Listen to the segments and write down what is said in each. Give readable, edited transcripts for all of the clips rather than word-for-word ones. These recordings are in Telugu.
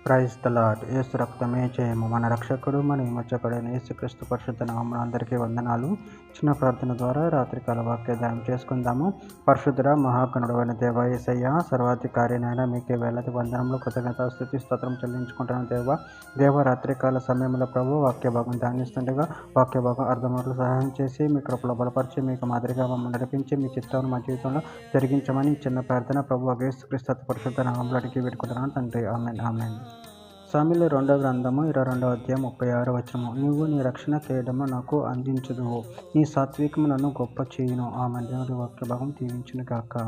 Praise the lord. యేసు రక్తమే జయము. మన రక్షకుడు మన విమోచకుడైన యేసుక్రీస్తు పరిశుద్ధ నామమున అందరికీ వందనాలు. చిన్న ప్రార్థన ద్వారా రాత్రికాల వాక్య ధ్యానం చేసుకుందాము. పరిశుద్ధుడ మహాగణుడైన దేవ యేసయ్య, సర్వాధికారినైనా మీకే వేలాది వందనములు, కృతజ్ఞత స్తుతి స్తోత్రం చెల్లించుకుంటున్నాను దేవ రాత్రికాల సమయంలో ప్రభు వాక్య భాగం ధ్యానిస్తుండగా వాక్య భాగం అర్థమవులకు సహాయం చేసి మీ కృపలో బలపరిచి మీకు మాదిరిగా మమ్మల్ని నడిపించి మీ చిత్తాన్ని మా జీవితంలో జరిగించమని చిన్న ప్రార్థన ప్రభు యేసుక్రీస్తు పరిశుద్ధ నామములో అడిగి వేడుకుంటున్నాను తండ్రి. ఆమేన్ ఆమేన్. సామెలు 2వ గ్రంథము 22వ అధ్యాయం 36వ వచనము. నీవు నీ రక్షణ కేడము నాకు అందించుదువు, నీ సాత్వికము నన్ను గొప్ప చేయును. ఆమేన్. దేవుడి వాక్య భాగం దీవించును గాక.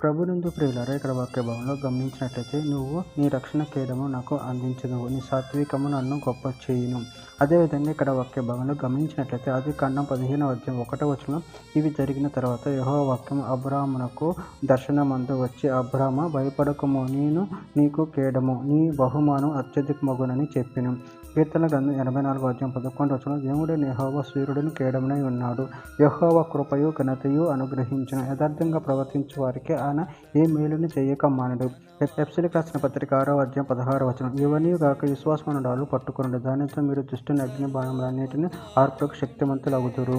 ప్రభునందు ప్రియులారా, ఇక్కడ వాక్య భాగంలో గమనించినట్లయితే నువ్వు నీ రక్షణ కేడము నాకు అందించదువు, నీ సాత్వికము నన్ను గొప్ప చేయును. అదేవిధంగా ఇక్కడ వాక్య భాగంలో గమనించినట్లయితే ఆదికాండం 15వ అధ్యాయం 1వ వచనం, ఇవి జరిగిన తర్వాత యెహోవా వాక్యం అబ్రామునకు దర్శనమందు వచ్చి, అబ్రామా భయపడకుము, నేను నీకు కేడము, నీ బహుమానం అత్యధికమగునని చెప్పెను. కీర్తన గ్రంథం 84వ అధ్యాయం 11వ వచనం, దేవుడైన యెహోవా సూర్యుడిని కేడమునై ఉన్నాడు, యెహోవా కృపయు ఘనతయు అనుగ్రహించును, యథార్థంగా ప్రవర్తించు వారికి ఆయన ఏ మేలుని చేయక మానడు. ఎఫెసీయులకు రాసిన పత్రిక 6వ అధ్యాయం 16వ వచనం, ఇవన్నీ గాక విశ్వాసమైన డాలు పట్టుకొనుడి, దానితో మీరు దుష్టుని అగ్ని బాణములన్నిటిని ఆర్పులకు శక్తిమంతులగుదురు.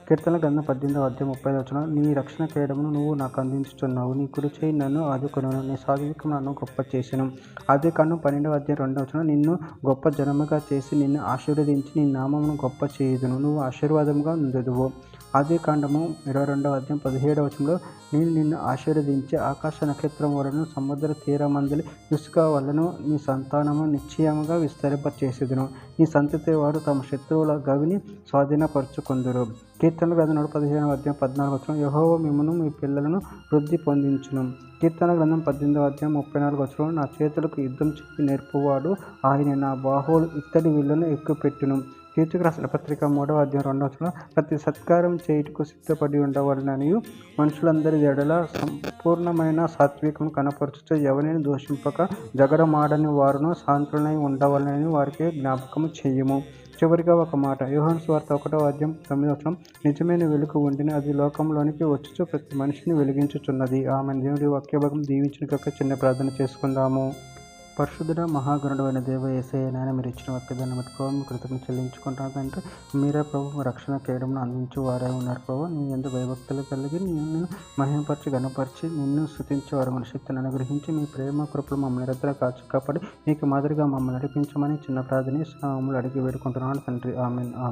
కీర్తన గ్రంథం 18వ అధ్యాయం 30వ వచనం, నీ రక్షణ కేడమును నువ్వు నాకు అందించుచున్నావు, నీ కుడి చేయి నన్ను ఆదుకొనును, నీ సాత్వికం నన్ను గొప్ప చేసెను. ఆదికాండం 12వ అధ్యాయం 2వ వచనం, నిన్ను గొప్ప జనముగా చేసి నిన్ను ఆశీర్వదించి నీ నామమును గొప్ప చేయుదును, నువ్వు ఆశీర్వాదముగా నుందుదువు. ఆదికాండము 22వ అధ్యాయం 17వ వచనంలో, నేను నిన్ను ఆశీర్వదించి ఆకాశ నక్షత్రం వలన సముద్ర తీరమందలి ఇసుక వలన నీ సంతానము నిశ్చయముగా విస్తరింపచేసేదును, నీ సంతతి వారు తమ శత్రువుల గవిని స్వాధీనపరుచుకొందురు. కీర్తన గ్రంథం 15వ అధ్యాయం 14వ వచనం, యెహోవా మిమ్మును మీ పిల్లలను వృద్ధి పొందించును. కీర్తన గ్రంథం 18వ అధ్యాయం 34వ వచనం, నా చేతులకు యుద్ధం చెప్పి నేర్పువాడు ఆయన, నా బాహువులు ఇత్తడి విల్లును ఎక్కుపెట్టును. కీర్తికి రాసిన పత్రిక 3వ అధ్యాయం 2వ వచనం, ప్రతి సత్కారం చేయుటకు సిద్ధపడి ఉండవలననియు మనుషులందరి ఎడల సంపూర్ణమైన సాత్వికం కనపరచుచు ఎవరిని దూషింపక జగడమాడని వారును శాంతులై ఉండవలనని వారికి జ్ఞాపకము చేయుము. చివరిగా ఒక మాట, యోహాను సువార్త 1వ అధ్యాయం 9వ వచనం, నిజమైన వెలుగు ఉండిన అది లోకంలోనికి వచ్చుచు ప్రతి మనిషిని వెలిగించుచున్నది. ఆమె దేవుడి వాక్య భాగం దీవించిన చిన్న ప్రార్థన చేసుకుందాము. పరిశుద్ధుడ మహాగణుడైన దేవ యేసయ్య, నాయన మీరు ఇచ్చిన వాక్యాన్ని బట్టి ప్రభు మీ కృతజ్ఞతలు చెల్లించుకుంటాను అంటే మీరే ప్రభు రక్షణ కేడమును అందించు వారే ఉన్నారు ప్రభు. నీ యందు భయభక్తులు కలిగి నిన్ను మహిమపరిచి ఘనపరిచి నిన్ను స్తుతించే వారు మన శక్తిని అనుగ్రహించి మీ ప్రేమ కృపలు మమ్మల్ని నిరంతరం కాచి కాపాడి మీకు మాదిరిగా మమ్మల్ని నడిపించమని చిన్న ప్రార్థన నామములో అడిగి వేడుకుంటున్నాను తండ్రి. ఆమేన్ ఆమేన్.